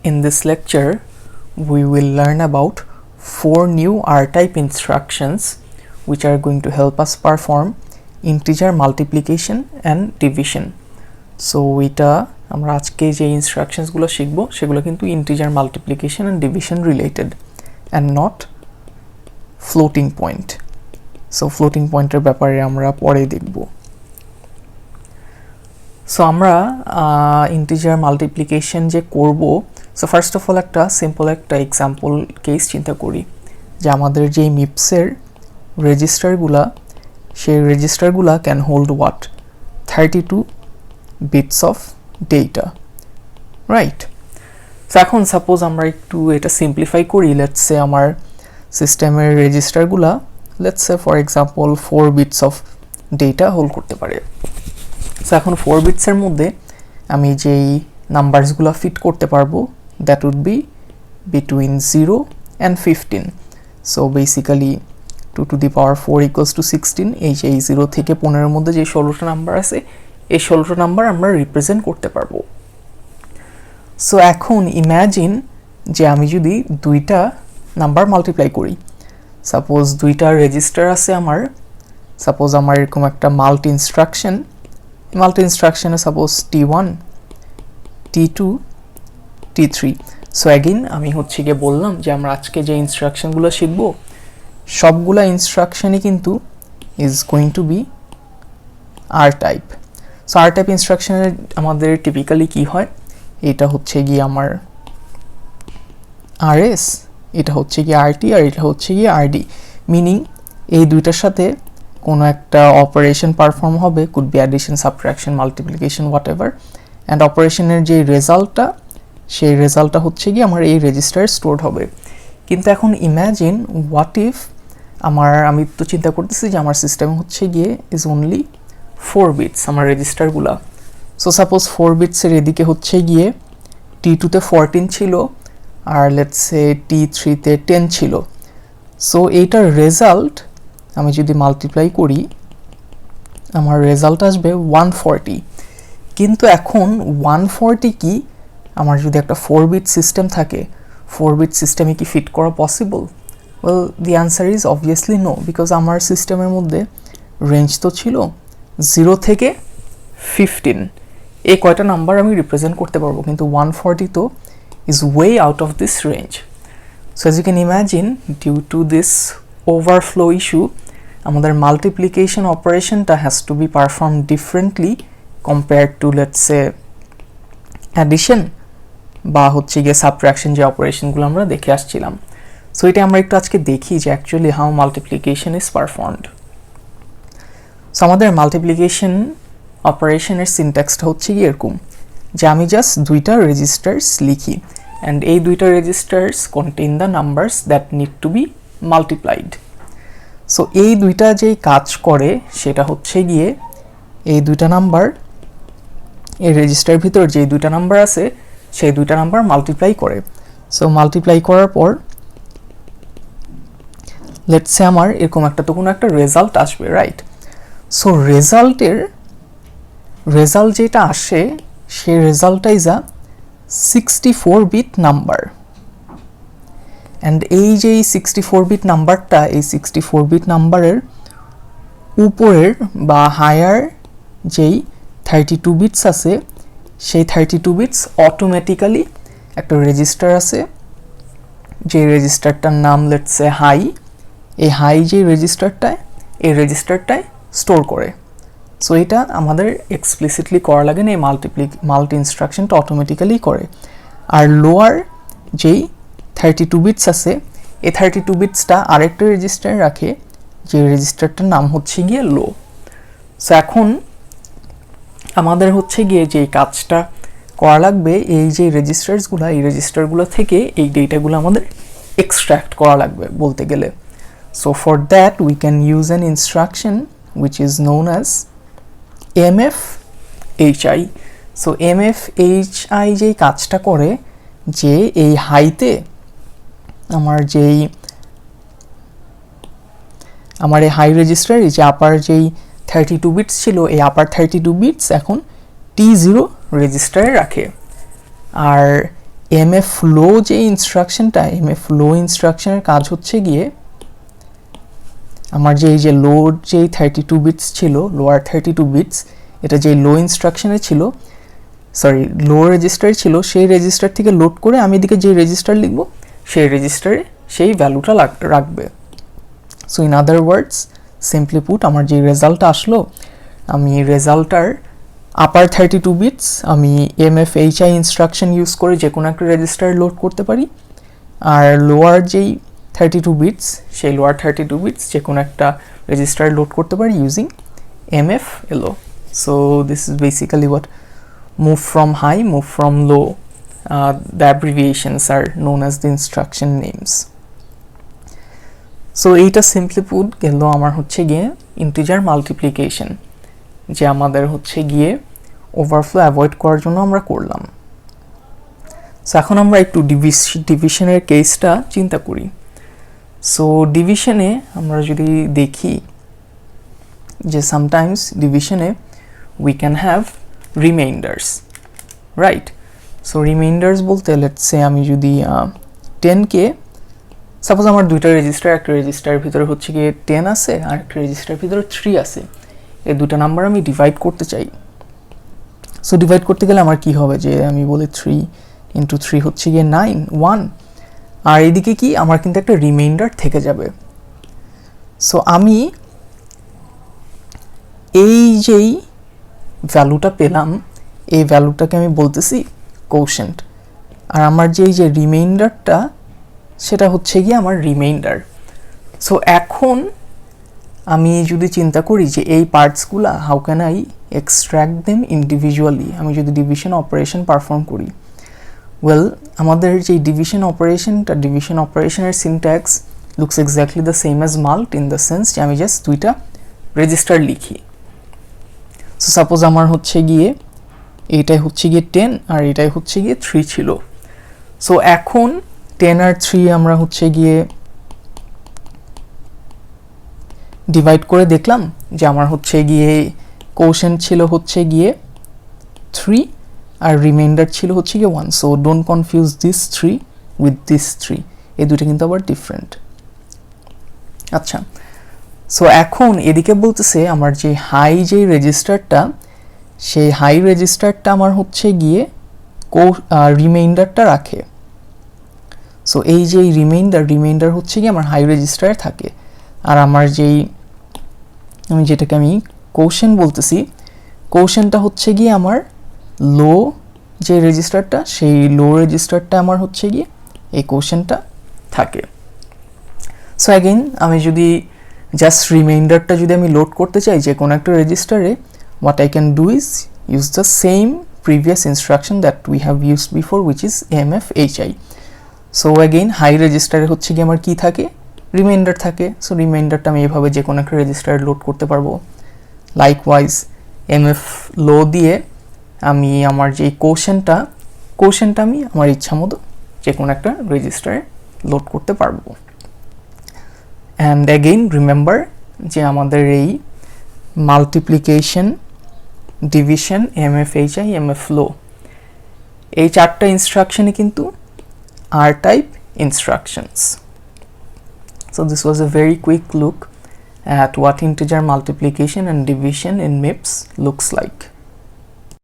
In this lecture, we will learn about 4 new R-type instructions which are going to help us perform integer multiplication and division. So এটা আমরা আজকে যে instructions গুলো শিখব সেগুলো কিন্তু integer multiplication and division related and not floating point. So floating point এর ব্যাপারে আমরা পরে দেখব. So আমরা integer multiplication যে করব, so first of all একটা simple একটা example case চিন্তা করি যে আমাদের যে MIPS এর রেজিস্টারগুলা সেই রেজিস্টারগুলা can hold what 32 bits of data, right? So এখন suppose আমরা একটু এটা simplify করি, let's say আমার সিস্টেমের রেজিস্টারগুলা let's say for example 4 bits of data hold করতে পারে. So এখন 4 bits এর মধ্যে আমি যেই নাম্বারসগুলো ফিট করতে পারবো that would be between 0 and 15. So basically 2 to the power 4 equals to 16. এই 0 থেকে 15 এর মধ্যে যে 16টা নাম্বার আছে এই 16টা নাম্বার আমরা রিপ্রেজেন্ট করতে পারবো. সো এখন ইমাজিন যে আমি যদি দুইটা নাম্বার মাল্টিপ্লাই করি, সাপোজ দুইটা রেজিস্টার আছে আমার, সাপোজ আমার এরকম একটা মাল্টি ইনস্ট্রাকশনে suppose T1 T2 T3. So again আমি হচ্ছে গিয়ে বললাম যে আমরা আজকে যে ইনস্ট্রাকশনগুলো শিখব সবগুলা ইনস্ট্রাকশনই কিন্তু is going to be R type. So R type ইনস্ট্রাকশনের আমাদের টিপিক্যালি কি হয়, এটা হচ্ছে গিয়ে আমার RS, এটা হচ্ছে গিয়ে RT আর এটা হচ্ছে গিয়ে RD, মিনিং এই দুইটার সাথে কোনো একটা অপারেশন পারফর্ম হবে, could be addition, subtraction, multiplication, what ever, and অপারেশনের যে রেজাল্টটা সেই রেজাল্টটা হচ্ছে গিয়ে আমার এই রেজিস্টারে স্টোরড হবে. কিন্তু এখন ইম্যাজিন হোয়াট ইফ আমি তো চিন্তা করতেছি যে আমার সিস্টেম হচ্ছে গিয়ে ইজ অনলি 4 বিটস আমার রেজিস্টারগুলা. সো সাপোজ 4 বিটসের এদিকে হচ্ছে গিয়ে T2-তে 14 ছিল আর লেটস সে T3-তে 10 ছিল. সো এইটার রেজাল্ট আমি যদি মাল্টিপ্লাই করি আমার রেজাল্ট আসবে 140. কিন্তু এখন 140 কি আমার যদি একটা 4 বিট সিস্টেম থাকে, 4 বিট সিস্টেমে কি ফিট করা possible? Well the answer is obviously no, because আমার সিস্টেমের মধ্যে রেঞ্জ তো ছিল 0 থেকে 15, এই কয়টা নাম্বার আমি রিপ্রেজেন্ট করতে পারবো, কিন্তু 140 তো is way out of this range. So as you can imagine, due to this overflow issue, আমাদের multiplication operationটা has to be performed differently compared to let's say addition বা হচ্ছে গিয়ে subtraction যে অপারেশনগুলো আমরা দেখে আসছিলাম. সো এটা আমরা একটু আজকে দেখি যে actually how multiplication is performed. So আমাদের মাল্টিপ্লিকেশন অপারেশনের সিনট্যাক্সটা হচ্ছে গিয়ে এরকম যে আমি জাস্ট দুইটা রেজিস্টার্স লিখি অ্যান্ড এই দুইটা registers contain the numbers that need to be multiplied. So এই দুইটা যেই কাজ করে সেটা হচ্ছে গিয়ে এই দুইটা নাম্বার এই রেজিস্টারের ভিতর যে দুইটা নাম্বার আছে সেই দুইটা নাম্বার মাল্টিপ্লাই করে. সো মাল্টিপ্লাই করার পর লেটস সে আমার এরকম একটা তো কোনো একটা রেজাল্ট আসবে, রাইট? সো রেজাল্ট যেটা আসে সেই রেজাল্টটা is a 64 bit number, and এই যে 64 বিট নাম্বারটা এই 64 বিট নাম্বারের উপরের বা হায়ার যেই 32 বিটস আছে সেই 32 বিটস অটোমেটিক্যালি একটা রেজিস্টার আছে যে রেজিস্টারটার নাম লেটস সে হাই. এই হাই যে এই রেজিস্টারটায় স্টোর করে. সো এটা আমাদের এক্সপ্লিসিটলি করা লাগে না, এই মাল্টি ইনস্ট্রাকশনটা অটোমেটিক্যালি করে. আর লোয়ার যেই 32 বিটস আছে এই 32 বিটসটা আরেকটা রেজিস্টারে রাখে যে রেজিস্টারটার নাম হচ্ছে গিয়ে লো. সো এখন আমাদের হচ্ছে গিয়ে যে কাজটা করা লাগবে এই যে এই রেজিস্টারগুলো থেকে এই ডেটাগুলো আমাদের এক্সট্র্যাক্ট করা লাগবে বলতে গেলে. So for that we can use an instruction which is known as MFHI. So MFHI যেই কাজটা করে যে এই হাইতে আমার এই হাই রেজিস্টারে যে আপার যেই 32 বিটস ছিল এই আপার 32 বিটস এখন T0 রেজিস্টারে রাখে, আর mf লো যে ইনস্ট্রাকশনটা, mf লো ইনস্ট্রাকশনের কাজ হচ্ছে গিয়ে আমার যে এই যে লোড যেই 32 বিটস ছিল, লোয়ার 32 বিটস, এটা যে লো ইনস্ট্রাকশনে ছিল, সরি লো রেজিস্টারে ছিল, সেই রেজিস্টার থেকে লোড করে আমি এদিকে যে রেজিস্টার লিখব সেই রেজিস্টারে সেই ভ্যালুটা রাখবে। So in other words, simply put, আমার যে রেজাল্টটা আসলো, আমি রেজাল্টটার আপার 32 বিটস আমি mfhi ইনস্ট্রাকশন ইউজ করে যে কোনো একটা রেজিস্টার লোড করতে পারি, আর লোয়ার যেই 32 বিটস, সেই লোয়ার 32 বিটস যে কোনো একটা রেজিস্টার লোড করতে পারি using mflo. So this is basically what move from high, move from low, the abbreviations are known as the instruction names. So এইটা সিম্পলি পুট গেল আমার হচ্ছে গিয়ে ইন্টিজার মাল্টিপ্লিকেশন, যে আমাদের হচ্ছে গিয়ে ওভারফ্লো অ্যাভয়েড করার জন্য আমরা করলাম। সো এখন আমরা একটু ডিভিশনের কেসটা চিন্তা করি। সো ডিভিশনে আমরা যদি দেখি যে সামটাইমস ডিভিশনে we can have remainders, right? So remainders বলতে লেটস সে আমি যদি 10কে, সাপোজ আমার দুইটা রেজিস্টার, একটা রেজিস্টারের ভিতরে হচ্ছে গিয়ে 10 আছে আর একটা রেজিস্টারের ভিতরে 3 আছে, এই দুটো নাম্বার আমি ডিভাইড করতে চাই। সো ডিভাইড করতে গেলে আমার কি হবে, যে আমি বলি 3 ইন্টু 3 হচ্ছে গিয়ে 9, 1, আর এদিকে কি আমার কিন্তু একটা রিমাইন্ডার থেকে যাবে। সো আমি এই যেই ভ্যালুটা পেলাম, এই ভ্যালুটাকে আমি বলতেছি কোশেন্ট, আর আমার যে এই যে রিমাইন্ডারটা সেটা হচ্ছে গিয়ে আমার রিমাইন্ডার। সো এখন আমি যদি চিন্তা করি যে এই পার্টসগুলা how can I extract them individually, আমি যদি ডিভিশন অপারেশন পারফর্ম করি, ওয়েল আমাদের যে ডিভিশন অপারেশনটা, ডিভিশন অপারেশনের syntax looks exactly the same as mult in the sense যে আমি জাস্ট দুইটা রেজিস্টার লিখি। সো সাপোজ আমার হচ্ছে গিয়ে এইটাই হচ্ছে গিয়ে 10 আর এটাই হচ্ছে গিয়ে 3 ছিল। সো এখন 10 আর 3 আমরা হচ্ছে গিয়ে ডিভাইড করে দেখলাম যে আমার হচ্ছে গিয়ে কোশেন্ট ছিল হচ্ছে গিয়ে 3 আর রিমাইন্ডার ছিল হচ্ছে গিয়ে 1। So don't confuse this 3 with this 3, এই দুটো কিন্তু আবার ডিফারেন্ট। আচ্ছা, সো এখন এদিকে বলতেছে আমার যে হাই যে রেজিস্টারটা, সেই হাই রেজিস্টারটা আমার হচ্ছে গিয়ে রিমাইন্ডারটা রাখে। সো এই যে রিমাইন্ডার হচ্ছে গিয়ে আমার হাই রেজিস্টারে থাকে, আর আমার যেই আমি যেটাকে আমি কোশেন্ট বলতেছি, কোশেন্টটা হচ্ছে গিয়ে আমার লো যে রেজিস্টারটা, সেই লো রেজিস্টারটা আমার হচ্ছে গিয়ে এই কোশেন্টটা থাকে। সো অ্যাগেইন আমি যদি জাস্ট রিমাইন্ডারটা যদি আমি লোড করতে চাই যে কোনো একটা রেজিস্টারে, what I can do is use the same previous instruction that we have used before, which is mfhi. So again high রেজিস্টারে হচ্ছে গিয়ে আমার কি থাকে, রিমাইন্ডার থাকে। সো রিমাইন্ডারটা আমি এভাবে যে কোনো একটা রেজিস্টারে লোড করতে পারবো। লাইকওয়াইজ mf লো দিয়ে আমি আমার যে কোশেন্টটা আমি আমার ইচ্ছা মতো যে কোনো একটা রেজিস্টারে লোড করতে পারবো। অ্যান্ড অ্যাগেইন রিমেম্বার যে আমাদের এই মাল্টিপ্লিকেশন, ডিভিশন, mfhi, mflo, এই চারটা ইনস্ট্রাকশনই কিন্তু R type instructions. So this was a very quick look at what integer multiplication and division in MIPS looks like.